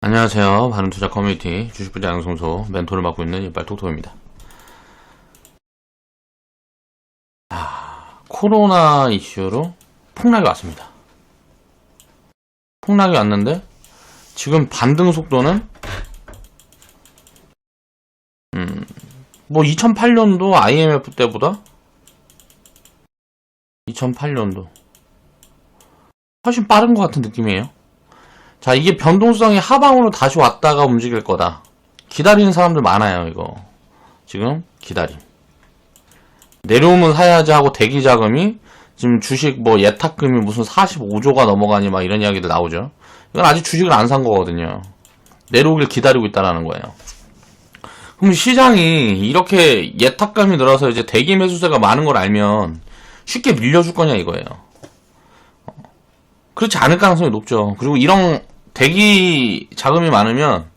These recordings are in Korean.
안녕하세요. 바른투자 커뮤니티 주식부자 양성소 멘토를 맡고 있는 이빨톡톡입니다. 코로나 이슈로 폭락이 왔습니다. 폭락이 왔는데 지금 반등 속도는 뭐 2008년도 IMF 때보다 2008년도 훨씬 빠른 것 같은 느낌이에요. 자, 이게 변동성이 하방으로 다시 왔다가 움직일 거다. 기다리는 사람들 많아요, 이거. 지금 기다림. 내려오면 사야지 하고 대기 자금이 지금 주식 뭐 예탁금이 무슨 45조가 넘어가니 막 이런 이야기들 나오죠. 이건 아직 주식을 안 산 거거든요. 내려오길 기다리고 있다라는 거예요. 그럼 시장이 이렇게 예탁금이 늘어서 이제 대기 매수세가 많은 걸 알면 쉽게 밀려줄 거냐 이거예요. 그렇지 않을 가능성이 높죠. 그리고 이런 대기 자금이 많으면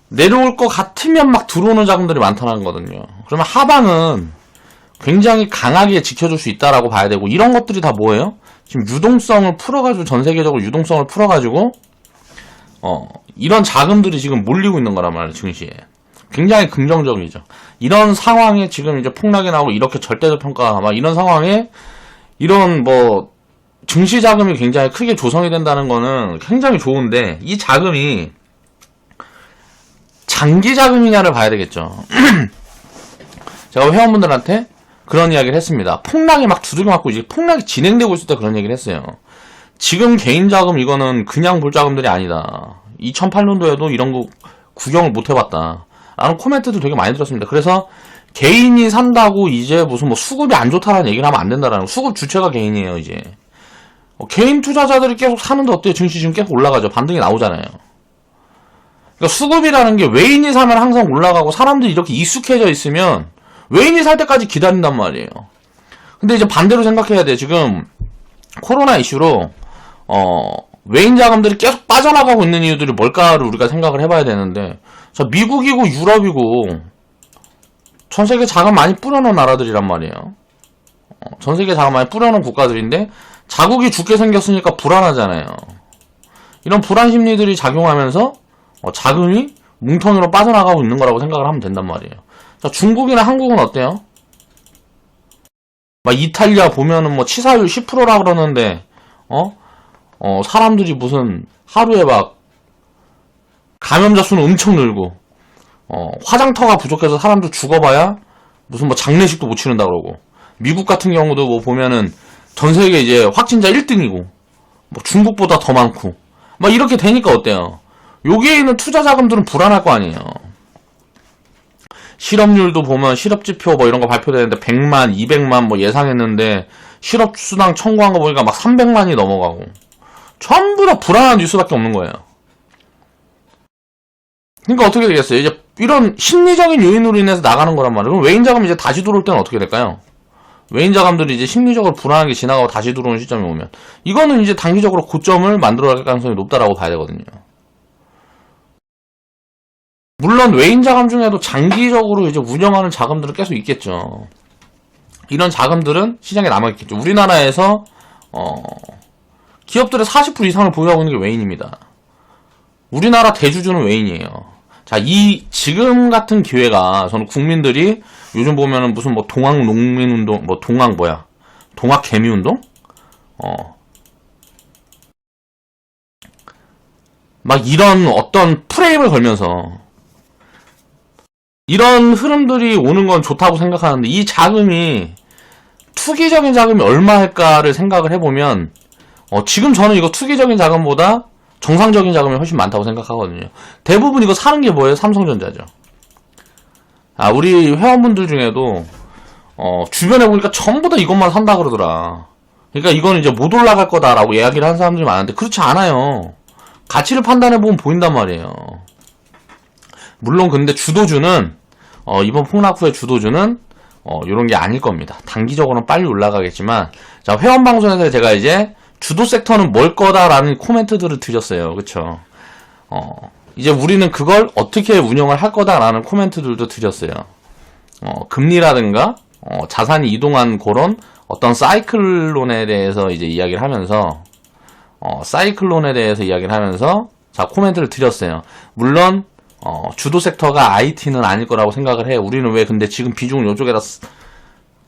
내려올 것 같으면 막 들어오는 자금들이 많다는 거거든요. 그러면 하방은 굉장히 강하게 지켜줄 수 있다라고 봐야 되고, 이런 것들이 다 뭐예요? 지금 유동성을 풀어가지고, 전 세계적으로 유동성을 풀어가지고 이런 자금들이 지금 몰리고 있는 거란 말이에요. 증시에 굉장히 긍정적이죠. 이런 상황에 지금 이제 폭락이 나오고 이렇게 절대적 평가 막 이런 상황에 이런 뭐 증시 자금이 굉장히 크게 조성이 된다는 거는 굉장히 좋은데, 이 자금이 장기 자금이냐를 봐야 되겠죠. 제가 회원분들한테 그런 이야기를 했습니다. 폭락이 막 두들겨 맞고 이제 폭락이 진행되고 있을 때 그런 얘기를 했어요. 지금 개인 자금 이거는 그냥 볼 자금들이 아니다. 2008년도에도 이런 거 구경을 못 해봤다 라는 코멘트도 되게 많이 들었습니다. 그래서 개인이 산다고 이제 무슨 뭐 수급이 안 좋다라는 얘기를 하면 안 된다라는, 수급 주체가 개인이에요. 이제 개인 투자자들이 계속 사는데 어때요? 증시 지금 계속 올라가죠. 반등이 나오잖아요. 그러니까 수급이라는 게 외인이 사면 항상 올라가고, 사람들이 이렇게 익숙해져 있으면 외인이 살 때까지 기다린단 말이에요. 근데 이제 반대로 생각해야 돼. 지금 코로나 이슈로 외인 자금들이 계속 빠져나가고 있는 이유들이 뭘까를 우리가 생각을 해봐야 되는데, 자, 미국이고 유럽이고 전 세계 자금 많이 뿌려놓은 나라들이란 말이에요. 전 세계 자금 많이 뿌려놓은 국가들인데 자국이 죽게 생겼으니까 불안하잖아요. 이런 불안 심리들이 작용하면서 자금이 뭉텅이로 빠져나가고 있는 거라고 생각을 하면 된단 말이에요. 자, 중국이나 한국은 어때요? 막 이탈리아 보면은 뭐 치사율 10%라 그러는데 사람들이 무슨 하루에 막 감염자 수는 엄청 늘고 화장터가 부족해서 사람들 죽어봐야 무슨 뭐 장례식도 못 치른다 그러고, 미국 같은 경우도 뭐 보면은 전 세계 이제 확진자 1등이고 뭐 중국보다 더 많고 막 이렇게 되니까 어때요? 여기에 있는 투자 자금들은 불안할 거 아니에요. 실업률도 보면 실업지표 뭐 이런 거 발표되는데 100만, 200만 뭐 예상했는데 실업수당 청구한 거 보니까 막 300만이 넘어가고, 전부 다 불안한 뉴스밖에 없는 거예요. 그러니까 어떻게 되겠어요? 이제 이런 심리적인 요인으로 인해서 나가는 거란 말이에요. 그럼 외인 자금이 이제 다시 들어올 때는 어떻게 될까요? 외인 자금들이 이제 심리적으로 불안하게 지나가고 다시 들어오는 시점이 오면, 이거는 이제 단기적으로 고점을 만들어갈 가능성이 높다라고 봐야 되거든요. 물론 외인 자금 중에도 장기적으로 이제 운영하는 자금들은 계속 있겠죠. 이런 자금들은 시장에 남아있겠죠. 우리나라에서 기업들의 40% 이상을 보유하고 있는 게 외인입니다. 우리나라 대주주는 외인이에요. 자, 이 지금 같은 기회가, 저는 국민들이 요즘 보면은 무슨 뭐 동학 농민운동, 뭐 동학 개미운동? 막 이런 어떤 프레임을 걸면서 이런 흐름들이 오는 건 좋다고 생각하는데, 이 자금이 투기적인 자금이 얼마일까를 생각을 해보면 지금 저는 이거 투기적인 자금보다 정상적인 자금이 훨씬 많다고 생각하거든요. 대부분 이거 사는 게 뭐예요? 삼성전자죠. 우리 회원분들 중에도 주변에 보니까 전부 다 이것만 산다 그러더라. 그러니까 이거는 이제 못 올라갈 거다라고 이야기를 하는 사람들이 많은데, 그렇지 않아요. 가치를 판단해보면 보인단 말이에요. 물론 근데 주도주는 이번 폭락 후에 주도주는 이런 게 아닐 겁니다. 단기적으로는 빨리 올라가겠지만, 자, 회원 방송에서 제가 이제 주도 섹터는 뭘 거다라는 코멘트들을 드렸어요. 그쵸? 이제 우리는 그걸 어떻게 운영을 할 거다라는 코멘트들도 드렸어요. 금리라든가 자산이 이동한 그런 어떤 사이클론에 대해서 이제 이야기를 하면서 자, 코멘트를 드렸어요. 물론 주도 섹터가 IT는 아닐 거라고 생각을 해요. 우리는 왜 근데 지금 비중을 요쪽에다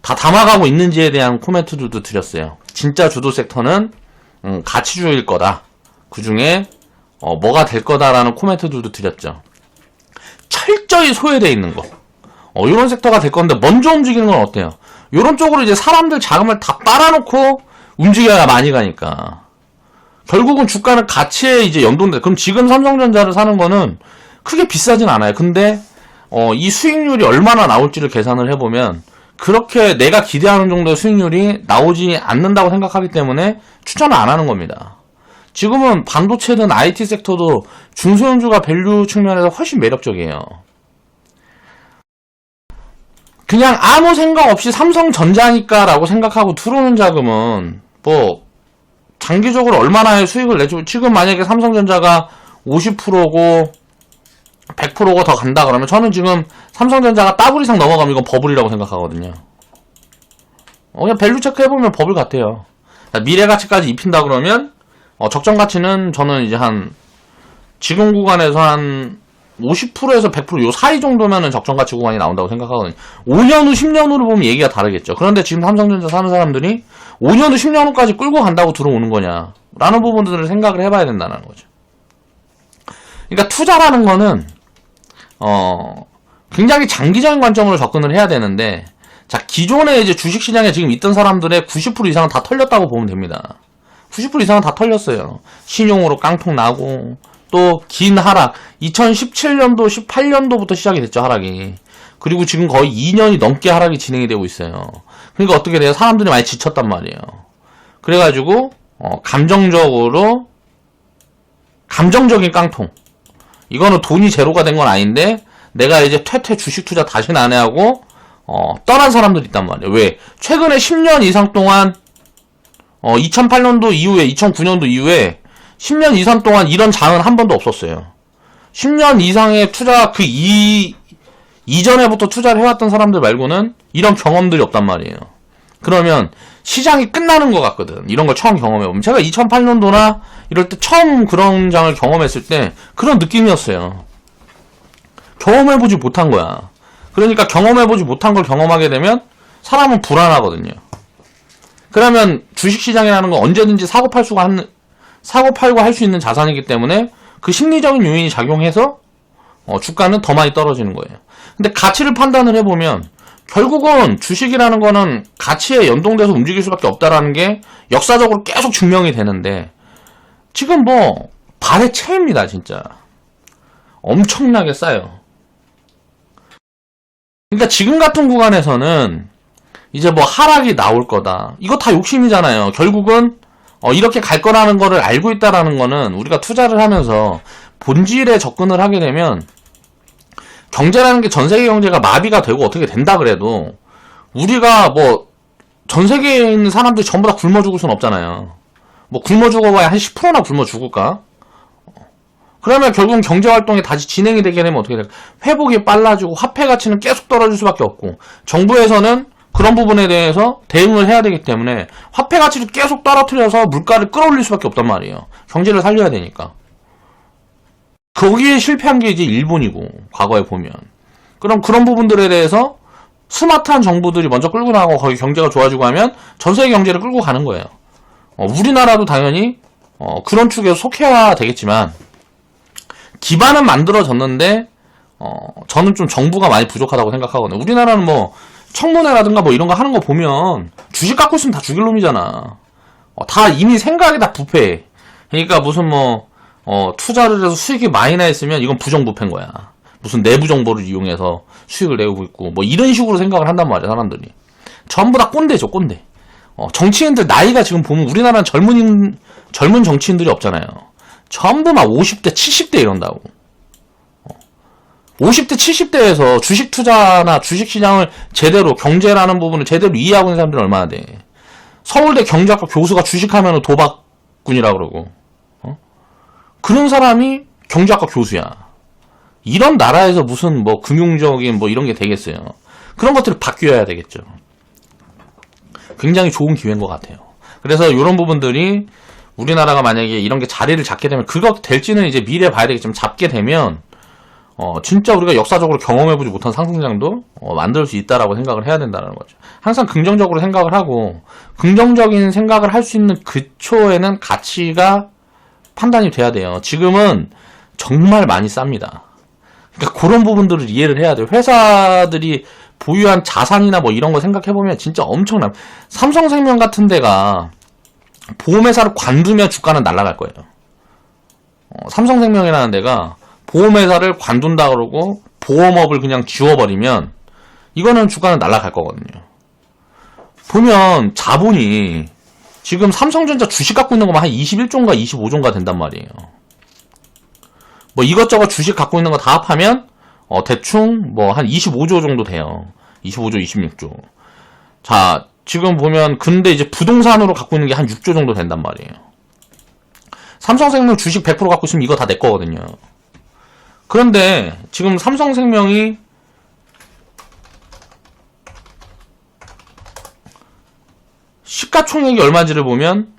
다 담아가고 있는지에 대한 코멘트들도 드렸어요. 진짜 주도 섹터는 가치주일 거다. 그 중에 뭐가 될 거다라는 코멘트들도 드렸죠. 철저히 소외되어 있는 거. 요런 섹터가 될 건데 먼저 움직이는 건 어때요? 요런 쪽으로 이제 사람들 자금을 다 빨아놓고 움직여야 많이 가니까. 결국은 주가는 가치에 이제 연동돼. 그럼 지금 삼성전자를 사는 거는 크게 비싸진 않아요. 근데 이 수익률이 얼마나 나올지를 계산을 해보면 그렇게 내가 기대하는 정도의 수익률이 나오지 않는다고 생각하기 때문에 추천을 안 하는 겁니다. 지금은 반도체든 IT 섹터도 중소형주가 밸류 측면에서 훨씬 매력적이에요. 그냥 아무 생각 없이 삼성전자니까 라고 생각하고 들어오는 자금은 뭐 장기적으로 얼마나의 수익을 내죠. 지금 만약에 삼성전자가 50%고 100%고 더 간다 그러면 저는 지금 삼성전자가 더블 이상 넘어가면 이건 버블이라고 생각하거든요. 그냥 밸류 체크 해보면 버블 같아요. 미래가치까지 입힌다 그러면 적정가치는 저는 이제 지금 구간에서 한 50%에서 100% 요 사이 정도면은 적정가치 구간이 나온다고 생각하거든요. 5년 후, 10년 후로 보면 얘기가 다르겠죠. 그런데 지금 삼성전자 사는 사람들이 5년 후, 10년 후까지 끌고 간다고 들어오는 거냐 라는 부분들을 생각을 해봐야 된다는 거죠. 그러니까 투자라는 거는 굉장히 장기적인 관점으로 접근을 해야 되는데, 자, 기존에 이제 주식시장에 지금 있던 사람들의 90% 이상은 다 털렸다고 보면 됩니다. 90% 이상은 다 털렸어요. 신용으로 깡통 나고, 또 긴 하락, 2017년도, 18년도부터 시작이 됐죠, 하락이. 그리고 지금 거의 2년이 넘게 하락이 진행이 되고 있어요. 그러니까 어떻게 돼요? 사람들이 많이 지쳤단 말이에요. 그래가지고, 감정적인 깡통. 이거는 돈이 제로가 된 건 아닌데 내가 이제 퇴퇴 주식 투자 다시는 안 해하고 떠난 사람들이 있단 말이에요. 왜? 최근에 10년 이상 동안 2008년도 이후에 2009년도 이후에 10년 이상 동안 이런 장은 한 번도 없었어요. 10년 이상의 투자 이전에부터 투자를 해왔던 사람들 말고는 이런 경험들이 없단 말이에요. 그러면 시장이 끝나는 것 같거든. 이런 걸 처음 경험해보면. 제가 2008년도나 이럴 때 처음 그런 장을 경험했을 때 그런 느낌이었어요. 경험해보지 못한 거야. 그러니까 경험해보지 못한 걸 경험하게 되면 사람은 불안하거든요. 그러면 주식시장이라는 건 언제든지 사고 팔고 할 수 있는 자산이기 때문에 그 심리적인 요인이 작용해서 주가는 더 많이 떨어지는 거예요. 근데 가치를 판단을 해보면 결국은 주식이라는 거는 가치에 연동돼서 움직일 수밖에 없다라는 게 역사적으로 계속 증명이 되는데 지금 뭐 발의 채입니다. 진짜 엄청나게 싸요. 그러니까 지금 같은 구간에서는 이제 뭐 하락이 나올 거다. 이거 다 욕심이잖아요. 결국은 이렇게 갈 거라는 거를 알고 있다라는 거는 우리가 투자를 하면서 본질에 접근을 하게 되면 경제라는 게 전 세계 경제가 마비가 되고 어떻게 된다 그래도 우리가 뭐 전 세계에 있는 사람들이 전부 다 굶어 죽을 순 없잖아요. 뭐 굶어 죽어봐야 한 10%나 굶어 죽을까? 그러면 결국은 경제활동이 다시 진행이 되게 되면 어떻게 될까? 회복이 빨라지고 화폐 가치는 계속 떨어질 수밖에 없고 정부에서는 그런 부분에 대해서 대응을 해야 되기 때문에 화폐 가치를 계속 떨어뜨려서 물가를 끌어올릴 수밖에 없단 말이에요. 경제를 살려야 되니까. 거기에 실패한 게 이제 일본이고 과거에 보면 그럼 그런 부분들에 대해서 스마트한 정부들이 먼저 끌고 나가고 거기 경제가 좋아지고 하면 전 세계 경제를 끌고 가는 거예요. 우리나라도 당연히 그런 축에 속해야 되겠지만 기반은 만들어졌는데 저는 좀 정부가 많이 부족하다고 생각하거든요. 우리나라는 뭐 청문회라든가 뭐 이런 거 하는 거 보면 주식 갖고 있으면 다 죽일 놈이잖아. 다 이미 생각이 다 부패해. 그러니까 무슨 뭐 투자를 해서 수익이 많이 나 있으면 이건 부정부패인 거야. 무슨 내부 정보를 이용해서 수익을 내고 있고 뭐 이런 식으로 생각을 한단 말이야 사람들이. 전부 다 꼰대죠 꼰대. 정치인들 나이가 지금 보면 우리나라는 젊은 정치인들이 없잖아요. 전부 막 50대 70대 이런다고. 50대 70대에서 주식 투자나 주식 시장을 제대로 경제라는 부분을 제대로 이해하고 있는 사람들은 얼마나 돼. 서울대 경제학과 교수가 주식하면 도박꾼이라 그러고 그런 사람이 경제학과 교수야. 이런 나라에서 무슨 뭐 금융적인 뭐 이런 게 되겠어요. 그런 것들이 바뀌어야 되겠죠. 굉장히 좋은 기회인 것 같아요. 그래서 이런 부분들이 우리나라가 만약에 이런 게 자리를 잡게 되면, 그거 될지는 이제 미래 봐야 되겠지만, 잡게 되면, 진짜 우리가 역사적으로 경험해보지 못한 상승장도, 만들 수 있다라고 생각을 해야 된다는 거죠. 항상 긍정적으로 생각을 하고, 긍정적인 생각을 할 수 있는 그초에는 가치가 판단이 돼야 돼요. 지금은 정말 많이 쌉니다. 그러니까 그런 부분들을 이해를 해야 돼요. 회사들이 보유한 자산이나 뭐 이런 거 생각해보면 진짜 엄청나. 삼성생명 같은 데가 보험회사를 관두면 주가는 날아갈 거예요. 삼성생명이라는 데가 보험회사를 관둔다 그러고 보험업을 그냥 지워버리면 이거는 주가는 날아갈 거거든요. 보면 자본이 지금 삼성전자 주식 갖고 있는 거만 한 21조인가 25조인가 된단 말이에요. 뭐 이것저것 주식 갖고 있는 거 다 합하면 대충 뭐 한 25조 정도 돼요. 25조, 26조. 자, 지금 보면 근데 이제 부동산으로 갖고 있는 게 한 6조 정도 된단 말이에요. 삼성생명 주식 100% 갖고 있으면 이거 다 내 거거든요. 그런데 지금 삼성생명이 시가총액이 얼마인지를 보면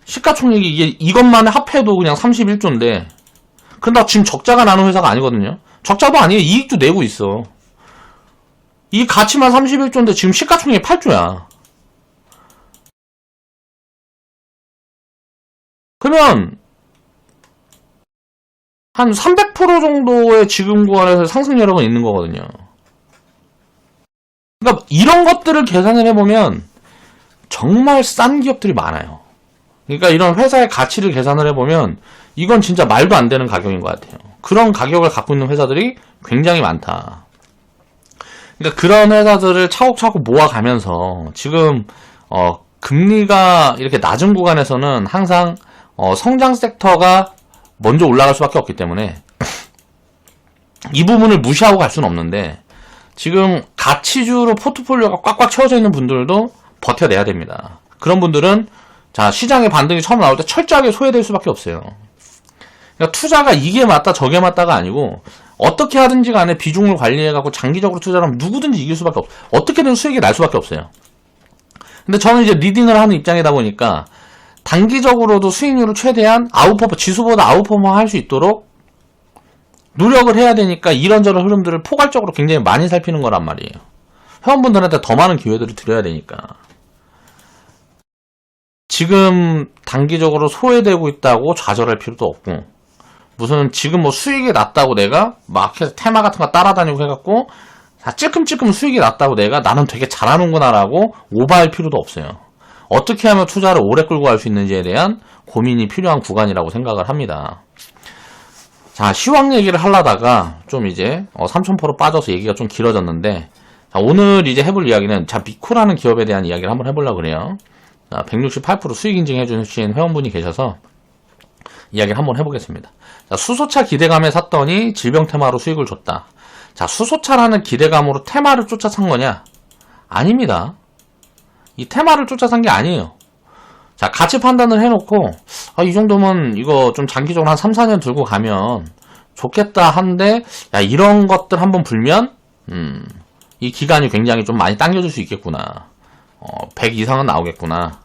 시가총액이 이것만 합해도 그냥 31조인데 그런데 지금 적자가 나는 회사가 아니거든요. 적자도 아니에요. 이익도 내고 있어. 이 가치만 31조인데 지금 시가총액이 8조야. 그러면 한 300% 정도의 지금 구간에서 상승률은 있는 거거든요. 그러니까 이런 것들을 계산을 해보면 정말 싼 기업들이 많아요. 그러니까 이런 회사의 가치를 계산을 해보면 이건 진짜 말도 안 되는 가격인 것 같아요. 그런 가격을 갖고 있는 회사들이 굉장히 많다. 그러니까 그런 회사들을 차곡차곡 모아가면서 지금 금리가 이렇게 낮은 구간에서는 항상 성장 섹터가 먼저 올라갈 수밖에 없기 때문에 이 부분을 무시하고 갈 수는 없는데 지금 가치주로 포트폴리오가 꽉꽉 채워져 있는 분들도 버텨내야 됩니다. 그런 분들은 자 시장의 반등이 처음 나올 때 철저하게 소외될 수밖에 없어요. 그러니까 투자가 이게 맞다 저게 맞다가 아니고 어떻게 하든지 간에 비중을 관리해갖고 장기적으로 투자를 하면 누구든지 이길 수밖에 없어요. 어떻게든 수익이 날 수밖에 없어요. 근데 저는 이제 리딩을 하는 입장이다 보니까 단기적으로도 수익률을 최대한 지수보다 아웃퍼포먼 할 수 있도록 노력을 해야 되니까 이런저런 흐름들을 포괄적으로 굉장히 많이 살피는 거란 말이에요. 회원분들한테 더 많은 기회들을 드려야 되니까. 지금 단기적으로 소외되고 있다고 좌절할 필요도 없고 무슨 지금 뭐 수익이 낮다고 내가 막 해서 테마 같은 거 따라다니고 해갖고 찔끔찔끔 수익이 낮다고 내가 나는 되게 잘하는구나 라고 오버할 필요도 없어요. 어떻게 하면 투자를 오래 끌고 갈 수 있는지에 대한 고민이 필요한 구간이라고 생각을 합니다. 자, 시황 얘기를 하려다가 좀 이제 3,000% 빠져서 얘기가 좀 길어졌는데 자, 오늘 이제 해볼 이야기는 자 미코라는 기업에 대한 이야기를 한번 해보려고 그래요. 자, 168% 수익 인증해 주신 회원분이 계셔서 이야기를 한번 해보겠습니다. 자, 수소차 기대감에 샀더니 질병 테마로 수익을 줬다. 자, 수소차라는 기대감으로 테마를 쫓아 산 거냐? 아닙니다. 이 테마를 쫓아 산 게 아니에요. 자, 가치 판단을 해놓고 이 정도면 이거 좀 장기적으로 한 3, 4년 들고 가면 좋겠다 한데 야, 이런 것들 한번 불면 이 기간이 굉장히 좀 많이 당겨줄 수 있겠구나. 100 이상은 나오겠구나.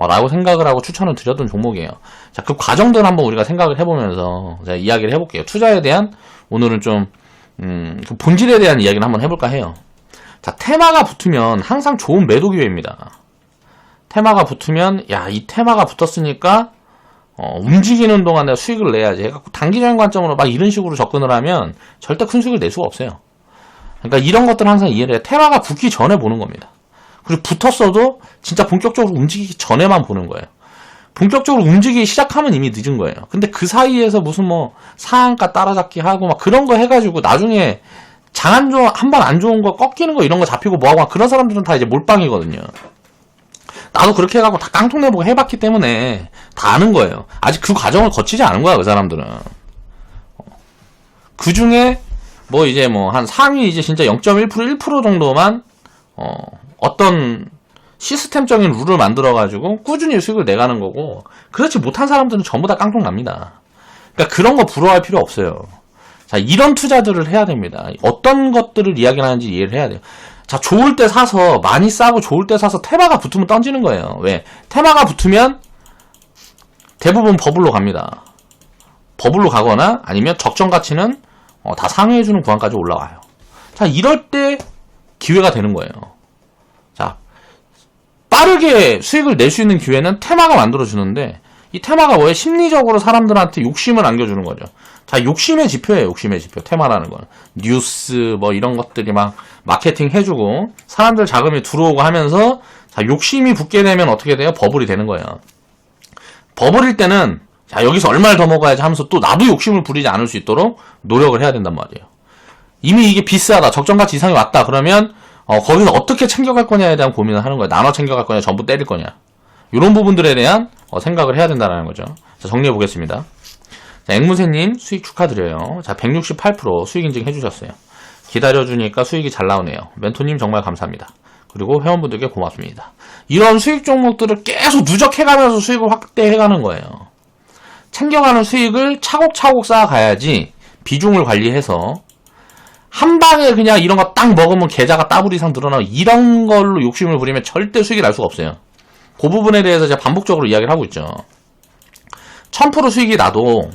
라고 생각을 하고 추천을 드렸던 종목이에요. 자, 그 과정들을 한번 우리가 생각을 해보면서 제가 이야기를 해볼게요. 투자에 대한 오늘은 좀 그 본질에 대한 이야기를 한번 해볼까 해요. 자, 테마가 붙으면 항상 좋은 매도 기회입니다. 테마가 붙으면 야, 이 테마가 붙었으니까 움직이는 동안 내가 수익을 내야지 해갖고 단기적인 관점으로 막 이런 식으로 접근을 하면 절대 큰 수익을 낼 수가 없어요. 그러니까 이런 것들은 항상 이해를 해요. 테마가 붙기 전에 보는 겁니다. 그리고 붙었어도 진짜 본격적으로 움직이기 전에만 보는 거예요. 본격적으로 움직이기 시작하면 이미 늦은 거예요. 근데 그 사이에서 무슨 뭐 상한가 따라잡기 하고 막 그런 거 해가지고 나중에 한 번 안 좋은 거 꺾이는 거 이런 거 잡히고 뭐하고 막 그런 사람들은 다 이제 몰빵이거든요. 나도 그렇게 해갖고 다 깡통내보고 해봤기 때문에 다 아는 거예요. 아직 그 과정을 거치지 않은 거야, 그 사람들은. 그 중에 뭐 이제 뭐 한 상위 이제 진짜 0.1% 1% 정도만 어떤 시스템적인 룰을 만들어가지고 꾸준히 수익을 내가는 거고 그렇지 못한 사람들은 전부 다 깡통 납니다. 그러니까 그런 거 부러워할 필요 없어요. 자, 이런 투자들을 해야 됩니다. 어떤 것들을 이야기를 하는지 이해를 해야 돼요. 자, 좋을 때 사서 많이 싸고 좋을 때 사서 테마가 붙으면 던지는 거예요. 왜? 테마가 붙으면 대부분 버블로 갑니다. 버블로 가거나 아니면 적정 가치는 다 상회해주는 구간까지 올라와요. 자, 이럴 때 기회가 되는 거예요. 자, 빠르게 수익을 낼 수 있는 기회는 테마가 만들어주는데, 이 테마가 뭐예요? 심리적으로 사람들한테 욕심을 안겨주는 거죠. 자, 욕심의 지표예요. 욕심의 지표. 테마라는 건. 뉴스 뭐 이런 것들이 막 마케팅 해주고 사람들 자금이 들어오고 하면서, 자, 욕심이 붙게 되면 어떻게 돼요? 버블이 되는 거예요. 버블일 때는, 자, 여기서 얼마를 더 먹어야지 하면서 또 나도 욕심을 부리지 않을 수 있도록 노력을 해야 된단 말이에요. 이미 이게 비싸다, 적정가치 이상이 왔다 그러면 거기서 어떻게 챙겨갈 거냐에 대한 고민을 하는 거예요. 나눠 챙겨갈 거냐, 전부 때릴 거냐, 이런 부분들에 대한 생각을 해야 된다는 거죠. 자, 정리해 보겠습니다. 자, 앵무새님 수익 축하드려요. 자, 168% 수익 인증 해주셨어요. 기다려주니까 수익이 잘 나오네요. 멘토님 정말 감사합니다. 그리고 회원분들께 고맙습니다. 이런 수익 종목들을 계속 누적해가면서 수익을 확대해가는 거예요. 챙겨가는 수익을 차곡차곡 쌓아가야지 비중을 관리해서 한 방에 그냥 이런 거 딱 먹으면 계좌가 더블 이상 늘어나고 이런 걸로 욕심을 부리면 절대 수익이 날 수가 없어요. 그 부분에 대해서 제가 반복적으로 이야기를 하고 있죠. 1000% 수익이 나도,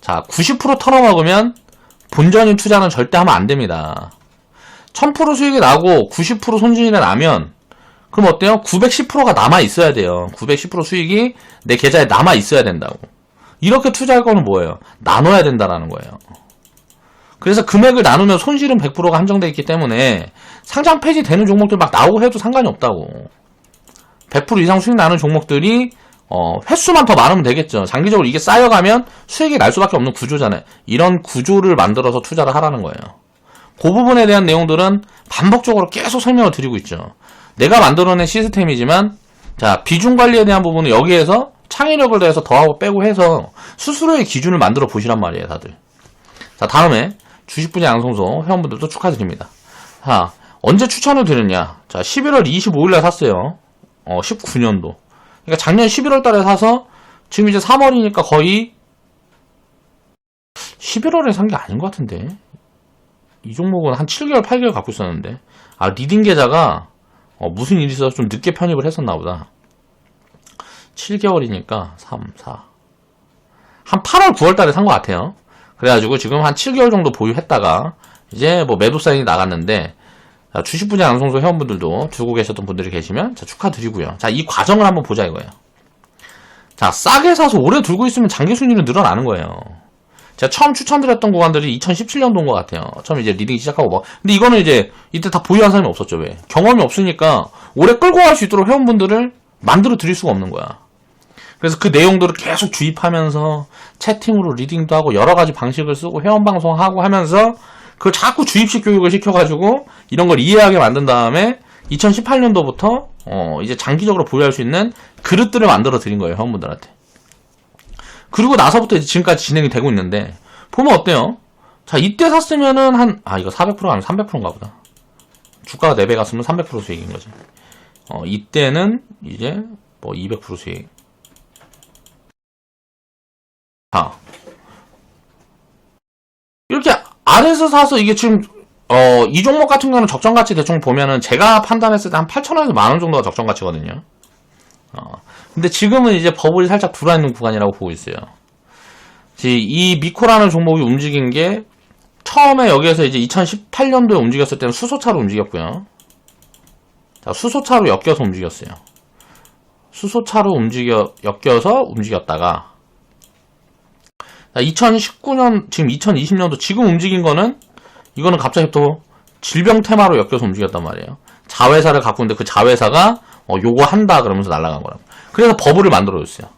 자, 90% 털어먹으면 본전인 투자는 절대 하면 안 됩니다. 1000% 수익이 나고 90% 손실이 나면 그럼 어때요? 910%가 남아 있어야 돼요. 910% 수익이 내 계좌에 남아 있어야 된다고. 이렇게 투자할 거는 뭐예요? 나눠야 된다라는 거예요. 그래서 금액을 나누면 손실은 100%가 한정되어 있기 때문에 상장 폐지되는 종목들 막 나오고 해도 상관이 없다고. 100% 이상 수익 나는 종목들이 횟수만 더 많으면 되겠죠. 장기적으로 이게 쌓여가면 수익이 날 수밖에 없는 구조잖아요. 이런 구조를 만들어서 투자를 하라는 거예요. 그 부분에 대한 내용들은 반복적으로 계속 설명을 드리고 있죠. 내가 만들어낸 시스템이지만, 자, 비중 관리에 대한 부분은 여기에서 창의력을 더해서 더하고 빼고 해서 스스로의 기준을 만들어 보시란 말이에요, 다들. 자, 다음에 주식분야 양성소 회원분들도 축하드립니다. 자, 언제 추천을 드렸냐? 자, 11월 25일날 샀어요. 19년도. 그러니까 작년 11월 달에 사서 지금 이제 3월이니까 거의 11월에 산 게 아닌 것 같은데. 이 종목은 한 7개월, 8개월 갖고 있었는데. 아, 리딩 계좌가 무슨 일이 있어서 좀 늦게 편입을 했었나 보다. 7개월이니까 3, 4. 한 8월, 9월 달에 산 것 같아요. 그래가지고 지금 한 7개월 정도 보유했다가 이제 뭐 매도 사인이 나갔는데, 자, 주식 분야 양성소 회원분들도 두고 계셨던 분들이 계시면 자, 축하드리고요. 자, 이 과정을 한번 보자 이거예요. 자, 싸게 사서 오래 들고 있으면 장기 순위는 늘어나는 거예요. 제가 처음 추천드렸던 구간들이 2017년도인 것 같아요. 처음 이제 리딩 시작하고 뭐. 근데 이거는 이제 이때 다 보유한 사람이 없었죠. 왜? 경험이 없으니까 오래 끌고 갈 수 있도록 회원분들을 만들어 드릴 수가 없는 거야. 그래서 그 내용들을 계속 주입하면서 채팅으로 리딩도 하고 여러 가지 방식을 쓰고 회원 방송하고 하면서 그걸 자꾸 주입식 교육을 시켜가지고 이런 걸 이해하게 만든 다음에 2018년도부터 이제 장기적으로 보유할 수 있는 그릇들을 만들어 드린 거예요, 회원분들한테. 그리고 나서부터 이제 지금까지 진행이 되고 있는데 보면 어때요? 자, 이때 샀으면은 이거 400%가 아니고 300%인가 보다. 주가가 4배 갔으면 300% 수익인 거지. 이때는 이제 뭐 200% 수익. 자, 이렇게 아래에서 사서 이게 지금 이 종목 같은 경우는 적정가치 대충 보면은 제가 판단했을 때 한 8,000원에서 10,000원 정도가 적정가치거든요. 근데 지금은 이제 버블이 살짝 들어있는 구간이라고 보고 있어요. 이 미코라는 종목이 움직인 게 처음에 여기에서 이제 2018년도에 움직였을 때는 수소차로 움직였고요. 자, 수소차로 엮여서 움직였어요. 수소차로 엮여서 움직였다가 2019년, 지금 2020년도 지금 움직인 거는 이거는 갑자기 또 질병 테마로 엮여서 움직였단 말이에요. 자회사를 갖고 있는데 그 자회사가 요거 한다 그러면서 날아간 거라고. 그래서 버블을 만들어줬어요.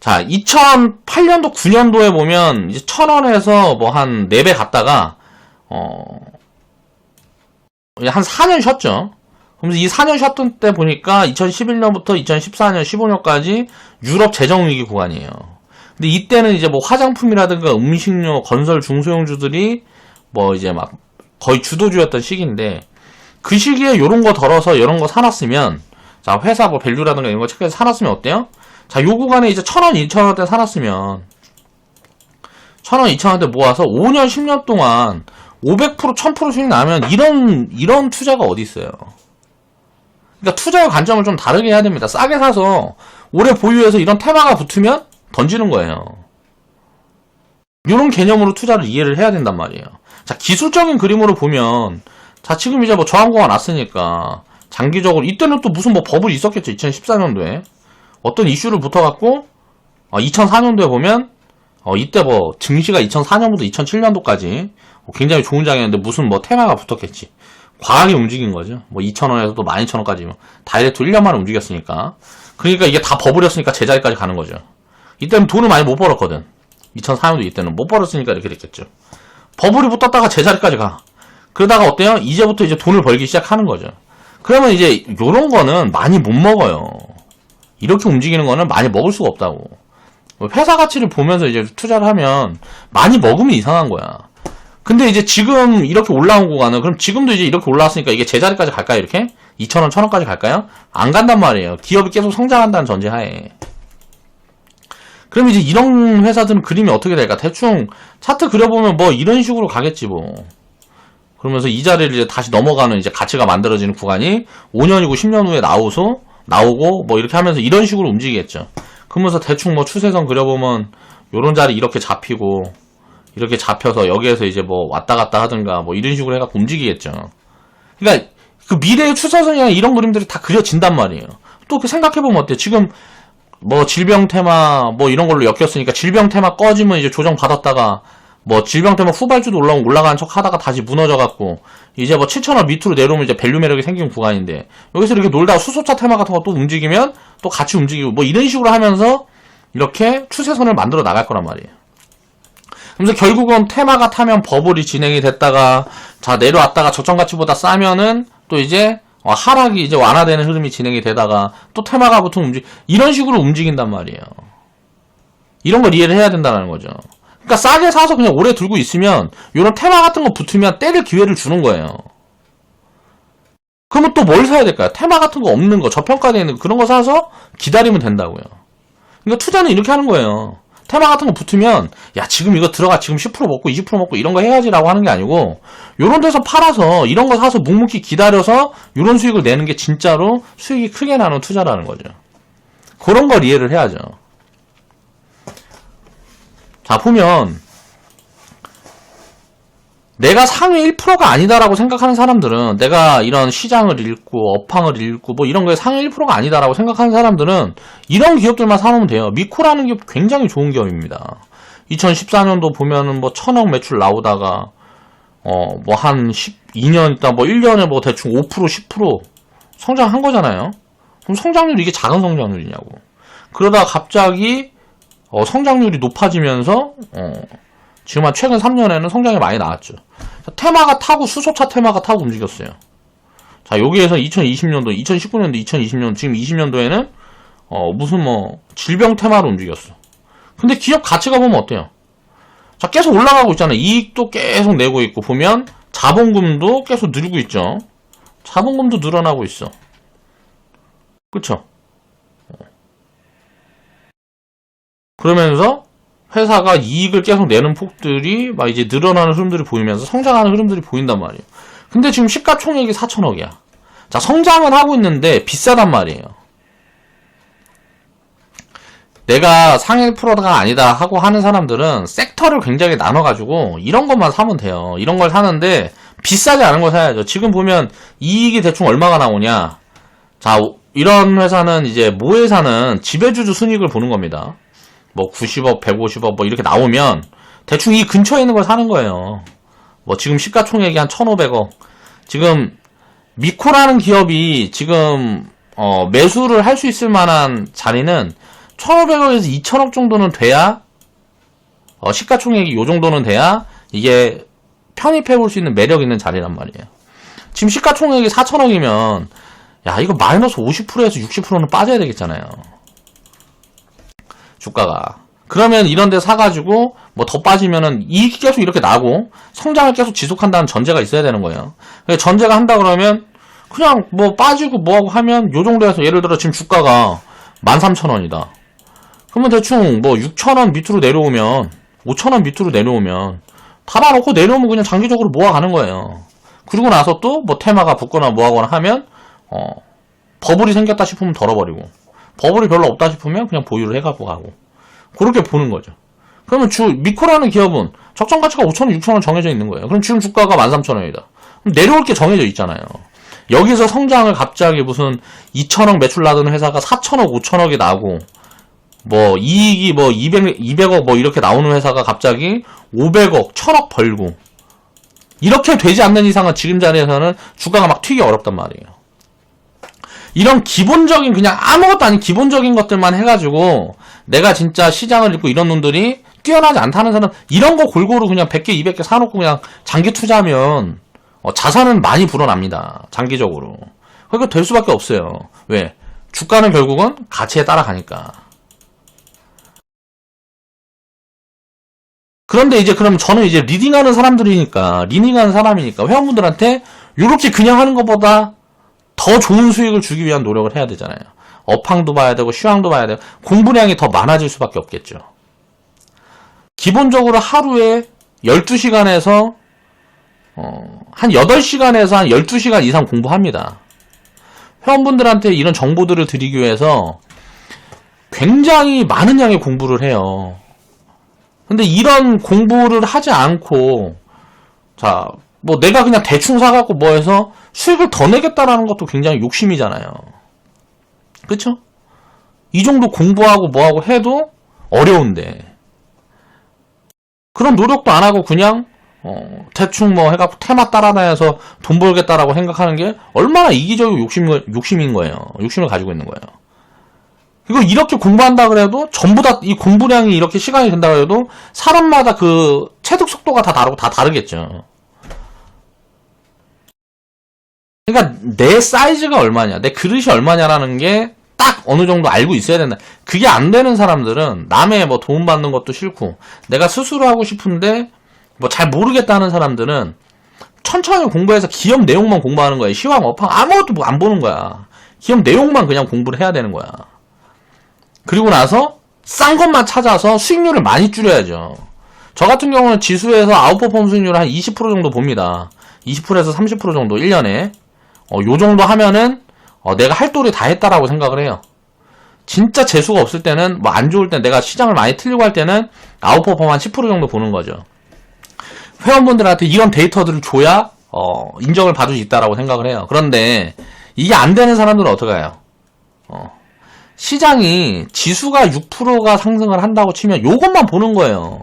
자, 2008년도, 9년도에 보면 이제 1,000원에서 뭐 한 4배 갔다가 한 4년 쉬었죠. 그러면서 이 4년 쉬었던 때 보니까 2011년부터 2014년, 15년까지 유럽 재정위기 구간이에요. 근데 이때는 이제 뭐 화장품이라든가 음식료, 건설 중소형주들이 뭐 이제 막 거의 주도주였던 시기인데 그 시기에 요런 거 덜어서 요런 거 사놨으면, 자, 회사 뭐 밸류라든가 이런 거 체크해서 사놨으면 어때요? 자, 요 구간에 이제 1,000원, 2,000원대 사놨으면 1,000원, 2,000원대 모아서 5년, 10년 동안 500%, 1000% 수익 나면 이런 투자가 어디 있어요? 그러니까 투자의 관점을 좀 다르게 해야 됩니다. 싸게 사서 오래 보유해서 이런 테마가 붙으면 던지는 거예요. 이런 개념으로 투자를 이해를 해야 된단 말이에요. 자, 기술적인 그림으로 보면, 자, 지금 이제 뭐 저항고가 났으니까, 장기적으로, 이때는 또 무슨 뭐 버블이 있었겠죠. 2014년도에. 어떤 이슈를 붙어갖고, 2004년도에 보면, 이때 뭐, 증시가 2004년부터 2007년도까지 굉장히 좋은 장이었는데 무슨 뭐 테마가 붙었겠지. 과하게 움직인 거죠. 뭐 2,000원에서 또 12,000원까지 다이렉트 1년 만에 움직였으니까. 그러니까 이게 다 버블이었으니까 제자리까지 가는 거죠. 이때는 돈을 많이 못 벌었거든. 2004년도 이때는 못 벌었으니까 이렇게 됐겠죠. 버블이 붙었다가 제자리까지 가. 그러다가 어때요? 이제부터 이제 돈을 벌기 시작하는 거죠. 그러면 이제 요런 거는 많이 못 먹어요. 이렇게 움직이는 거는 많이 먹을 수가 없다고. 회사 가치를 보면서 이제 투자를 하면 많이 먹으면 이상한 거야. 근데 이제 지금 이렇게 올라온 구간은, 그럼 지금도 이제 이렇게 올라왔으니까 이게 제자리까지 갈까요? 이렇게? 2,000원, 1,000원까지 갈까요? 안 간단 말이에요. 기업이 계속 성장한다는 전제하에. 그럼 이제 이런 회사들은 그림이 어떻게 될까? 대충 차트 그려보면 뭐 이런 식으로 가겠지 뭐. 그러면서 이 자리를 이제 다시 넘어가는 이제 가치가 만들어지는 구간이 5년이고 10년 후에 나오고 뭐 이렇게 하면서 이런 식으로 움직이겠죠. 그러면서 대충 뭐 추세선 그려보면 요런 자리 이렇게 잡히고 이렇게 잡혀서 여기에서 이제 뭐 왔다 갔다 하든가 뭐 이런 식으로 해갖고 움직이겠죠. 그러니까 그 미래의 추세선이나 이런 그림들이 다 그려진단 말이에요. 또 그 생각해보면 어때요? 지금 뭐 질병 테마 뭐 이런 걸로 엮였으니까 질병 테마 꺼지면 이제 조정 받았다가 뭐 질병 테마 후발주도 올라가는 척 하다가 다시 무너져갖고 이제 뭐 7,000원 밑으로 내려오면 이제 밸류 매력이 생기는 구간인데 여기서 이렇게 놀다가 수소차 테마 같은 거 또 움직이면 또 같이 움직이고 뭐 이런 식으로 하면서 이렇게 추세선을 만들어 나갈 거란 말이에요. 그래서 결국은 테마가 타면 버블이 진행이 됐다가 자 내려왔다가 저점 가치보다 싸면은 또 이제 하락이 이제 완화되는 흐름이 진행이 되다가 또 테마가 보통 이런 식으로 움직인단 말이에요. 이런 걸 이해를 해야 된다는 거죠. 그러니까 싸게 사서 그냥 오래 들고 있으면 이런 테마 같은 거 붙으면 때릴 기회를 주는 거예요. 그러면 또 뭘 사야 될까요? 테마 같은 거 없는 거, 저평가되어 있는 거 그런 거 사서 기다리면 된다고요. 그러니까 투자는 이렇게 하는 거예요. 테마 같은 거 붙으면 야 지금 이거 들어가 지금 10% 먹고 20% 먹고 이런 거 해야지라고 하는 게 아니고 요런 데서 팔아서 이런 거 사서 묵묵히 기다려서 요런 수익을 내는 게 진짜로 수익이 크게 나는 투자라는 거죠. 그런 걸 이해를 해야죠. 자 보면 내가 상위 1%가 아니다라고 생각하는 사람들은 내가 이런 시장을 읽고 업황을 읽고 뭐 이런 거에 상위 1%가 아니다라고 생각하는 사람들은 이런 기업들만 사놓으면 돼요. 미코라는 기업 굉장히 좋은 기업입니다. 2014년도 보면은 뭐 1,000억 매출 나오다가 뭐 한 12년 있다 뭐 1년에 뭐 대충 5% 10% 성장한 거잖아요. 그럼 성장률이 이게 작은 성장률이냐고. 그러다가 갑자기 성장률이 높아지면서 지금 한 최근 3년에는 성장이 많이 나왔죠. 자, 테마가 타고 수소차 테마가 타고 움직였어요. 자 여기에서 2020년도, 2019년도, 2020년 지금 20년도에는 무슨 뭐 질병 테마로 움직였어. 근데 기업 가치가 보면 어때요? 자 계속 올라가고 있잖아요. 이익도 계속 내고 있고 보면 자본금도 계속 늘고 있죠. 자본금도 늘어나고 있어. 그쵸? 그러면서 회사가 이익을 계속 내는 폭들이 막 이제 늘어나는 흐름들이 보이면서 성장하는 흐름들이 보인단 말이에요. 근데 지금 시가총액이 4,000억이야. 자, 성장은 하고 있는데 비싸단 말이에요. 내가 상위 1%가 아니다 하고 하는 사람들은 섹터를 굉장히 나눠가지고 이런 것만 사면 돼요. 이런 걸 사는데 비싸지 않은 걸 사야죠. 지금 보면 이익이 대충 얼마가 나오냐. 자, 이런 회사는 이제 모회사는 지배주주 순이익을 보는 겁니다. 뭐 90억, 150억 뭐 이렇게 나오면 대충 이 근처에 있는 걸 사는 거예요. 뭐 지금 시가총액이 한 1,500억. 지금 미코라는 기업이 지금 매수를 할 수 있을 만한 자리는 1,500억에서 2,000억 정도는 돼야 시가총액이 요 정도는 돼야 이게 편입해 볼 수 있는 매력 있는 자리란 말이에요. 지금 시가총액이 4,000억이면 야 이거 마이너스 50%에서 60%는 빠져야 되겠잖아요. 주가가. 그러면 이런 데 사가지고 뭐 더 빠지면은 이익이 계속 이렇게 나고 성장을 계속 지속한다는 전제가 있어야 되는 거예요. 전제가 한다 그러면 그냥 뭐 빠지고 뭐하고 하면 요 정도에서 예를 들어 지금 주가가 13,000원이다. 그러면 대충 뭐 6,000원 밑으로 내려오면 5,000원 밑으로 내려오면 닫아놓고 내려오면 그냥 장기적으로 모아가는 거예요. 그리고 나서 또 뭐 테마가 붙거나 뭐하거나 하면 버블이 생겼다 싶으면 덜어버리고 버블이 별로 없다 싶으면 그냥 보유를 해갖고 가고. 그렇게 보는 거죠. 그러면 미코라는 기업은 적정 가치가 5,000원, 6,000원 정해져 있는 거예요. 그럼 지금 주가가 13,000원이다. 그럼 내려올 게 정해져 있잖아요. 여기서 성장을 갑자기 무슨 2,000억 매출 나던 회사가 4,000억, 5,000억이 나고, 뭐, 이익이 뭐 200억 뭐 이렇게 나오는 회사가 갑자기 500억, 1,000억 벌고, 이렇게 되지 않는 이상은 지금 자리에서는 주가가 막 튀기 어렵단 말이에요. 이런 기본적인 그냥 아무것도 아닌 기본적인 것들만 해가지고 내가 진짜 시장을 읽고 이런 놈들이 뛰어나지 않다는 사람 이런 거 골고루 그냥 100개 200개 사놓고 그냥 장기 투자하면 자산은 많이 불어납니다. 장기적으로. 그러니까 될 수밖에 없어요. 왜? 주가는 결국은 가치에 따라가니까. 그런데 이제 그럼 저는 이제 리딩하는 사람이니까 회원분들한테 요렇게 그냥 하는 것보다 더 좋은 수익을 주기 위한 노력을 해야 되잖아요. 업황도 봐야 되고 시황도 봐야 되고 공부량이 더 많아질 수밖에 없겠죠. 기본적으로 하루에 12시간에서 한 8시간에서 한 12시간 이상 공부합니다. 회원분들한테 이런 정보들을 드리기 위해서 굉장히 많은 양의 공부를 해요. 근데 이런 공부를 하지 않고 자, 뭐 내가 그냥 대충 사갖고 뭐 해서 수익을 더 내겠다라는 것도 굉장히 욕심이잖아요. 그쵸? 이 정도 공부하고 뭐하고 해도 어려운데 그런 노력도 안 하고 그냥 대충 뭐 해갖고 테마 따라다녀서 돈 벌겠다라고 생각하는 게 얼마나 이기적이고 욕심인 거예요. 욕심을 가지고 있는 거예요. 이거 이렇게 공부한다 그래도 전부 다 이 공부량이 이렇게 시간이 된다 그래도 사람마다 그 체득 속도가 다 다르고 다 다르겠죠. 그러니까 내 사이즈가 얼마냐, 내 그릇이 얼마냐라는 게 딱 어느 정도 알고 있어야 된다. 그게 안 되는 사람들은 남의 뭐 도움 받는 것도 싫고 내가 스스로 하고 싶은데 뭐 잘 모르겠다는 사람들은 천천히 공부해서 기업 내용만 공부하는 거야. 시황, 업황 아무것도 뭐 안 보는 거야. 기업 내용만 그냥 공부를 해야 되는 거야. 그리고 나서 싼 것만 찾아서 수익률을 많이 줄여야죠. 저 같은 경우는 지수에서 아웃퍼폼 수익률을 한 20% 정도 봅니다. 20%에서 30% 정도 1년에 요 정도 하면은 내가 할 도리 다 했다라고 생각을 해요. 진짜 재수가 없을 때는 뭐 안 좋을 때 내가 시장을 많이 틀리고 할 때는 아웃퍼폼 한 10% 정도 보는 거죠. 회원분들한테 이런 데이터들을 줘야 인정을 받을 수 있다라고 생각을 해요. 그런데 이게 안 되는 사람들은 어떻게 해요? 시장이 지수가 6%가 상승을 한다고 치면 요것만 보는 거예요.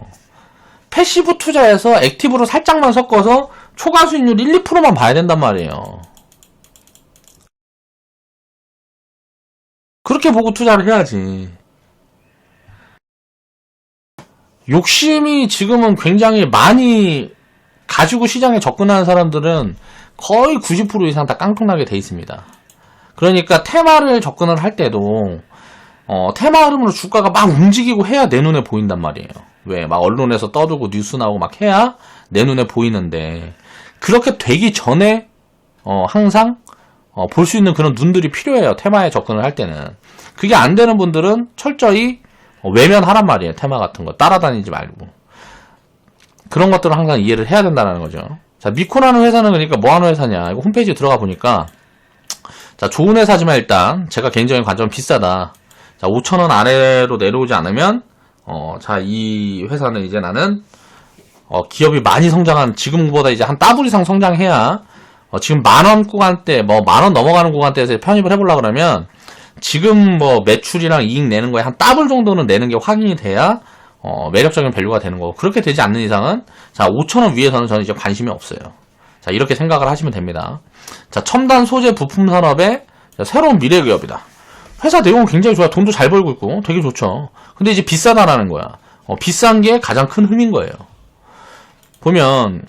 패시브 투자에서 액티브로 살짝만 섞어서 초과 수익률 1, 2%만 봐야 된단 말이에요. 그렇게 보고 투자를 해야지. 욕심이 지금은 굉장히 많이 가지고 시장에 접근하는 사람들은 거의 90% 이상 다 깡통나게 돼 있습니다. 그러니까 테마를 접근을 할 때도 테마 흐름으로 주가가 막 움직이고 해야 내 눈에 보인단 말이에요. 왜? 막 언론에서 떠들고 뉴스 나오고 막 해야 내 눈에 보이는데 그렇게 되기 전에 항상 볼 수 있는 그런 눈들이 필요해요. 테마에 접근을 할 때는. 그게 안 되는 분들은 철저히 외면하란 말이에요. 테마 같은 거 따라다니지 말고. 그런 것들을 항상 이해를 해야 된다는 거죠. 자, 미코라는 회사는 그러니까 뭐 하는 회사냐. 이거 홈페이지에 들어가 보니까 자, 좋은 회사지만 일단 제가 개인적인 관점은 비싸다. 자, 5,000원 아래로 내려오지 않으면 자, 이 회사는 이제 나는 기업이 많이 성장한 지금보다 이제 한 더블 이상 성장해야 지금 10,000원 구간대 뭐 10,000원 넘어가는 구간대에서 편입을 해보려고 그러면 지금 뭐 매출이랑 이익 내는 거에 한 더블 정도는 내는 게 확인이 돼야 매력적인 밸류가 되는 거고 그렇게 되지 않는 이상은 자, 5,000원 위에서는 저는 이제 관심이 없어요. 자, 이렇게 생각을 하시면 됩니다. 자, 첨단 소재 부품 산업의 새로운 미래 기업이다. 회사 내용은 굉장히 좋아. 돈도 잘 벌고 있고 되게 좋죠. 근데 이제 비싸다라는 거야. 비싼 게 가장 큰 흠인 거예요. 보면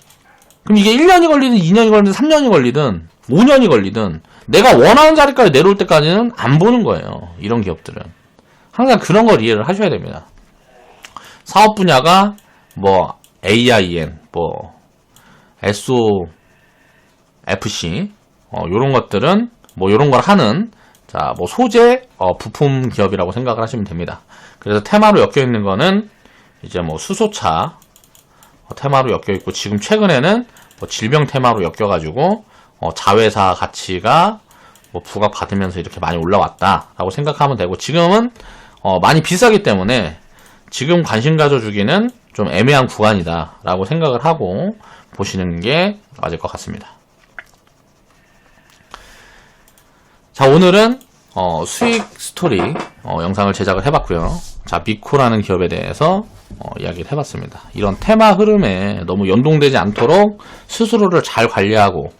그럼 이게 1년이 걸리든 2년이 걸리든 3년이 걸리든 5년이 걸리든 내가 원하는 자리까지 내려올 때까지는 안 보는 거예요. 이런 기업들은. 항상 그런 걸 이해를 하셔야 됩니다. 사업 분야가 뭐 AIN, 뭐 SOFC 요런 것들은 뭐 요런 걸 하는 자, 뭐 소재 부품 기업이라고 생각을 하시면 됩니다. 그래서 테마로 엮여 있는 거는 이제 뭐 수소차 테마로 엮여 있고 지금 최근에는 뭐 질병 테마로 엮여 가지고 자회사 가치가 뭐 부각 받으면서 이렇게 많이 올라왔다라고 생각하면 되고, 지금은 많이 비싸기 때문에 지금 관심 가져주기는 좀 애매한 구간이다라고 생각을 하고 보시는 게 맞을 것 같습니다. 자, 오늘은 수익 스토리 영상을 제작을 해봤고요. 자, 미코라는 기업에 대해서 이야기를 해봤습니다. 이런 테마 흐름에 너무 연동되지 않도록 스스로를 잘 관리하고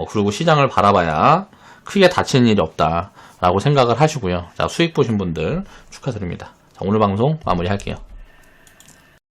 그리고 시장을 바라봐야 크게 다치는 일이 없다라고 생각을 하시고요. 자, 수익 보신 분들 축하드립니다. 자, 오늘 방송 마무리할게요.